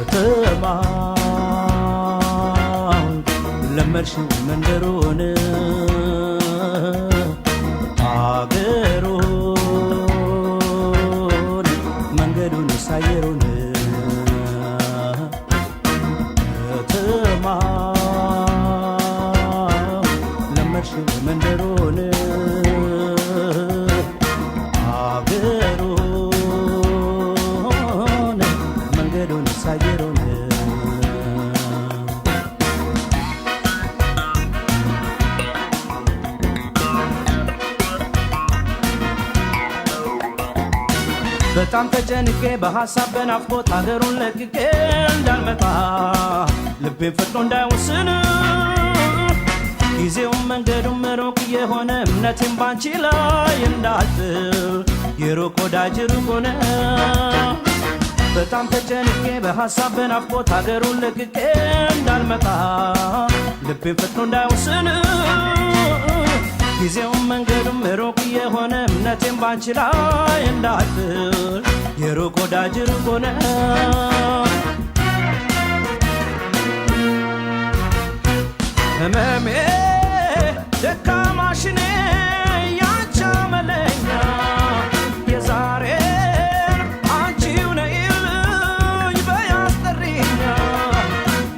ከተማው ለመድሽው መንደሩን አገሩን መንገዱን ሳየሩን ከተማው ለመድሽው መንደሩን አገሩን መንገዱን ሳየሩን በጣም ተጨንቄ በሐሳብ በናፍቆት አገሩን ለቅቄ እንዳልመጣ ልቤን ፈጥኖ እንዳይወስን ጊዜውም መንገዱም ሩቅ የሆነ እምነቴም ባንቺ ላይ እንዳልጥል የሩቅ ወዳጅ ሩቅ ሆነ። በጣም ተጨንቄ በሐሳብ በናፍቆት አገሩን ለቅቄ እንዳልመጣ ልቤን ፈጥኖ እንዳይወስን ጊዜውም መንገዱም ሩቅ የሆነ እምነቴም ባንቺ ላይ እንዳልጥል የሩቅ ወዳጅ ሩቅ ሆነ። ህመሜ ደካማሽ እኔ ያንቺ አመለኛ የዛሬን አንቺው ነይልኝ በይ አስጠሪኝ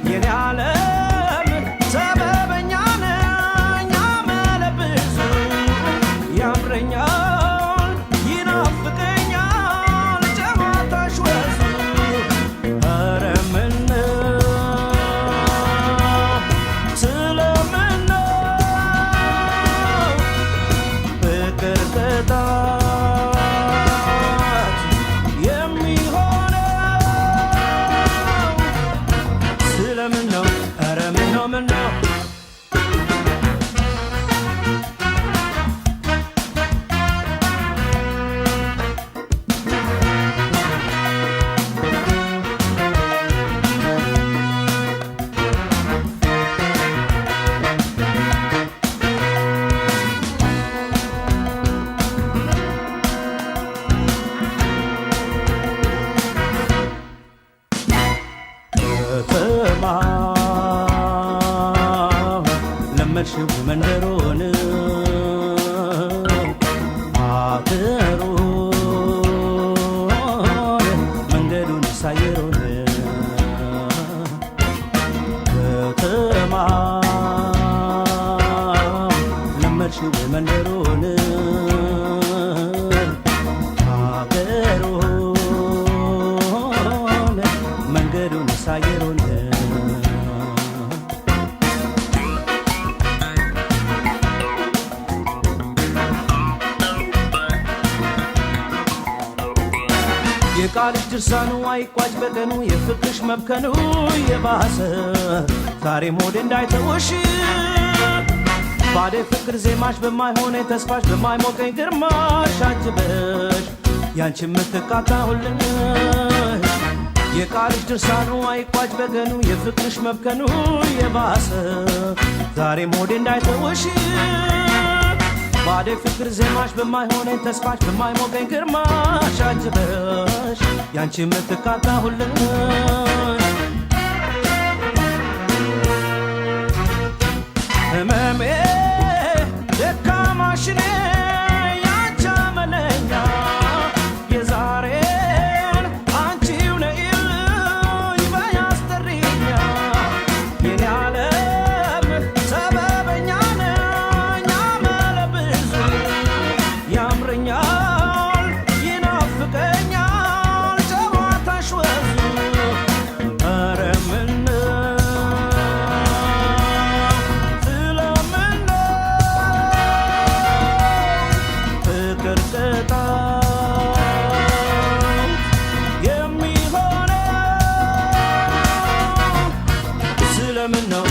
የኔ ዓለም ሰበበኛ ነኝ አመለ ብዙ ያምረኛል ይናፍቀኛል ጨዋታሽ ወዙ ኧረ ምነው ስለምነው ፍቅር ቅጣት የሚሆነው ስለምነው ኧረ ምነው ከተማው ለመድሽው መንደሩን አገሩን መንገዱን ሳየሩን ከተማው ለመድሽው መንደሩን አገሩን መንገዱን ሳየሩን የቃልሽ ድርሳኑ አይቋጭ በቀኑ የፍቅርሽ መብከኑ የባሰ ዛሬም ሆዴ እንዳይተውሽ ባዴ ፍቅር ዜማሽ በማይሆነኝ ተስፋሽ በማይሞቀኝ ግርማሽ አጅበሽ ያንቺ የምትቃጣሁልኝ የቃልሽ ድርሳኑ አይቋጭ በቀኑ የፍቅርሽ መብከኑ የባሰ ዛሬም ሆዴ እንዳይተውሽ ባዴ ፍቅር ዜማሽ በማይሆነኝ ተስፋሽ በማይሞቀኝ ግርማሽ አጅበሽ ያንቺ የምትቃጣሁልኝ ህመሜ ደካማሽ እኔ ያንቺ አመለኛ የዛሬን አንቺው ነይልኝ በይ አስጠሪኝ የኔ ዓለም ሰበበኛ ነኝ አመለ ብዙ ያምረኛል ይናፍቀኛል ጨዋታሽ ወዙ ኧረ ምነው ስለምነው ፍቅር ቅጣት የሚሆነው ስለምነው